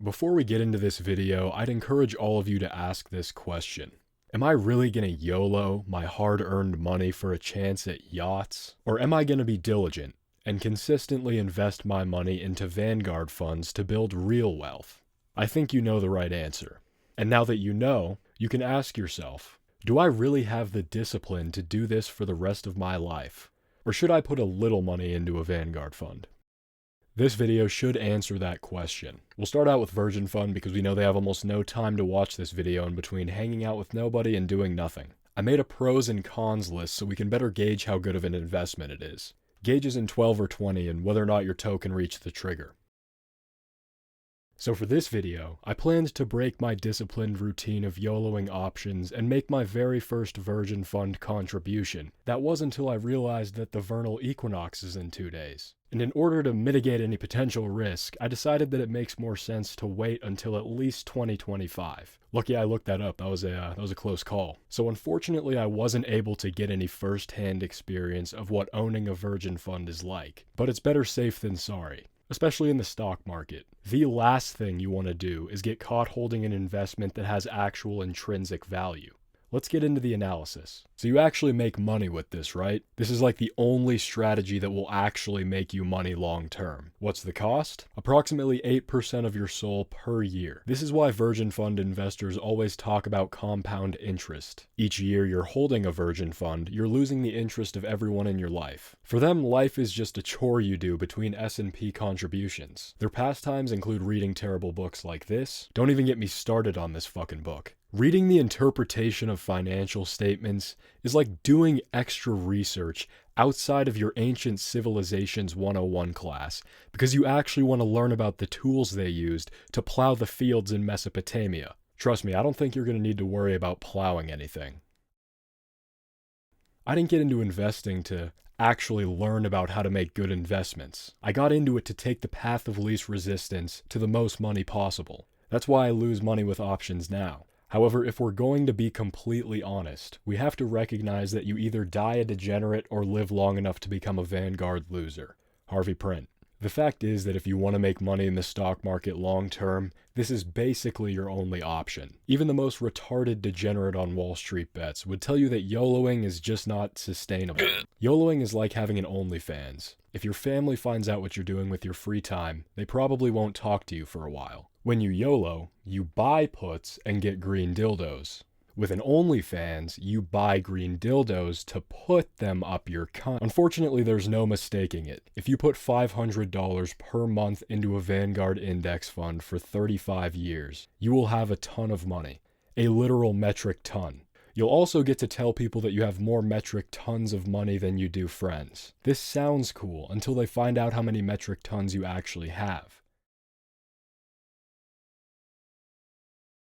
Before we get into this video, I'd encourage all of you to ask this question. Am I really gonna YOLO my hard-earned money for a chance at yachts? Or am I gonna be diligent and consistently invest my money into Vanguard funds to build real wealth? I think you know the right answer. And now that you know, you can ask yourself, do I really have the discipline to do this for the rest of my life? Or should I put a little money into a Vanguard fund? This video should answer that question. We'll start out with Virgin Fund because we know they have almost no time to watch this video in between hanging out with nobody and doing nothing. I made a pros and cons list so we can better gauge how good of an investment it is. Gauges in 12 or 20 and whether or not your toe can reach the trigger. So for this video, I planned to break my disciplined routine of YOLOing options and make my very first Virgin Fund contribution. That was until I realized that the vernal equinox is in 2 days. And in order to mitigate any potential risk, I decided that it makes more sense to wait until at least 2025. Lucky I looked that up, that was a close call. So unfortunately I wasn't able to get any first-hand experience of what owning a Virgin Fund is like. But it's better safe than sorry. Especially in the stock market. The last thing you want to do is get caught holding an investment that has actual intrinsic value. Let's get into the analysis. So you actually make money with this, right? This is like the only strategy that will actually make you money long term. What's the cost? Approximately 8% of your SOL per year. This is why Virgin Fund investors always talk about compound interest. Each year you're holding a Virgin Fund, you're losing the interest of everyone in your life. For them, life is just a chore you do between S&P contributions. Their pastimes include reading terrible books like this. Don't even get me started on this fucking book. Reading the interpretation of financial statements is like doing extra research outside of your Ancient Civilizations 101 class because you actually want to learn about the tools they used to plow the fields in Mesopotamia. Trust me, I don't think you're going to need to worry about plowing anything. I didn't get into investing to actually learn about how to make good investments. I got into it to take the path of least resistance to the most money possible. That's why I lose money with options now. However, if we're going to be completely honest, we have to recognize that you either die a degenerate or live long enough to become a Vanguard loser. Harvey Print. The fact is that if you want to make money in the stock market long term, this is basically your only option. Even the most retarded degenerate on Wallstreetbets would tell you that YOLOing is just not sustainable. YOLOing is like having an OnlyFans. If your family finds out what you're doing with your free time, they probably won't talk to you for a while. When you YOLO, you buy puts and get green dildos. With an OnlyFans, you buy green dildos to put them up your cunt. Unfortunately, there's no mistaking it. If you put $500 per month into a Vanguard index fund for 35 years, you will have a ton of money. A literal metric ton. You'll also get to tell people that you have more metric tons of money than you do friends. This sounds cool until they find out how many metric tons you actually have.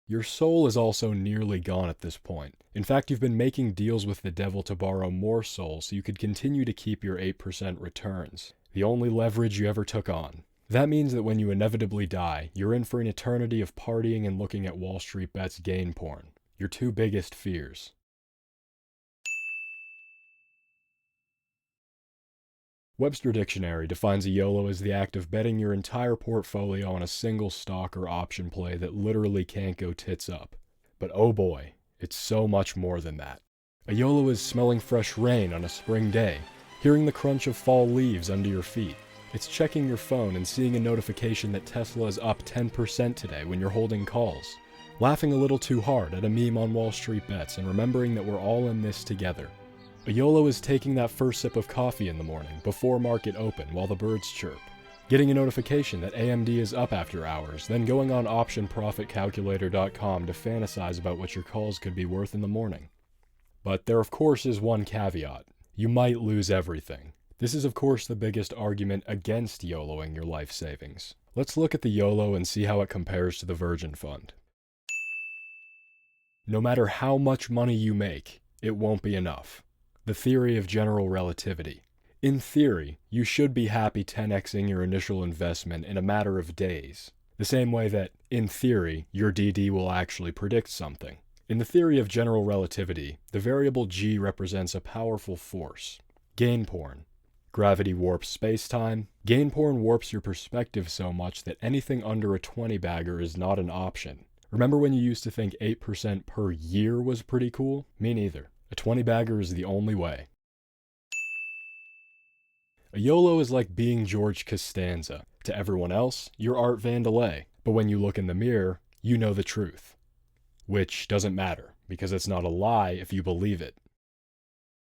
Your soul is also nearly gone at this point. In fact, you've been making deals with the devil to borrow more soul so you could continue to keep your 8% returns. The only leverage you ever took on. That means that when you inevitably die, you're in for an eternity of partying and looking at Wallstreetbets gain porn. Your two biggest fears. Webster Dictionary defines a YOLO as the act of betting your entire portfolio on a single stock or option play that literally can't go tits up. But oh boy, it's so much more than that. A YOLO is smelling fresh rain on a spring day, hearing the crunch of fall leaves under your feet. It's checking your phone and seeing a notification that Tesla is up 10% today when you're holding calls. Laughing a little too hard at a meme on Wallstreetbets and remembering that we're all in this together. A YOLO is taking that first sip of coffee in the morning, before market open, while the birds chirp. Getting a notification that AMD is up after hours, then going on optionprofitcalculator.com to fantasize about what your calls could be worth in the morning. But there of course is one caveat. You might lose everything. This is of course the biggest argument against YOLOing your life savings. Let's look at the YOLO and see how it compares to the Virgin Fund. No matter how much money you make, it won't be enough. The theory of general relativity. In theory, you should be happy 10xing your initial investment in a matter of days. The same way that, in theory, your DD will actually predict something. In the theory of general relativity, the variable g represents a powerful force. Gain porn. Gravity warps space-time. Gain porn warps your perspective so much that anything under a 20-bagger is not an option. Remember when you used to think 8% per year was pretty cool? Me neither. A 20-bagger is the only way. A YOLO is like being George Costanza. To everyone else, you're Art Vandelay. But when you look in the mirror, you know the truth. Which doesn't matter, because it's not a lie if you believe it.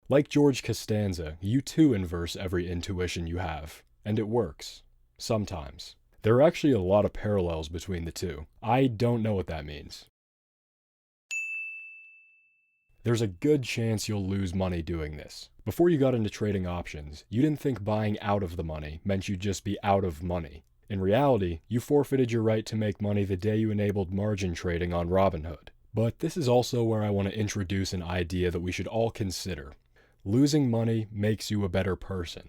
Like George Costanza, you too inverse every intuition you have. And it works. Sometimes. There are actually a lot of parallels between the two. I don't know what that means. There's a good chance you'll lose money doing this. Before you got into trading options, you didn't think buying out of the money meant you'd just be out of money. In reality, you forfeited your right to make money the day you enabled margin trading on Robinhood. But this is also where I want to introduce an idea that we should all consider. Losing money makes you a better person.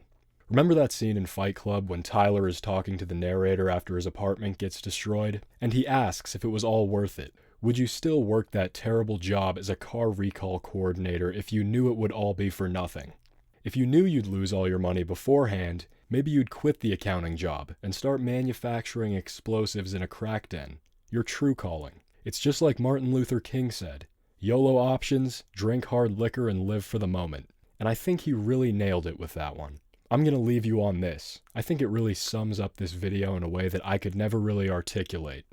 Remember that scene in Fight Club when Tyler is talking to the narrator after his apartment gets destroyed? And he asks if it was all worth it. Would you still work that terrible job as a car recall coordinator if you knew it would all be for nothing? If you knew you'd lose all your money beforehand, maybe you'd quit the accounting job and start manufacturing explosives in a crack den. Your true calling. It's just like Martin Luther King said, YOLO options, drink hard liquor and live for the moment. And I think he really nailed it with that one. I'm going to leave you on this. I think it really sums up this video in a way that I could never really articulate.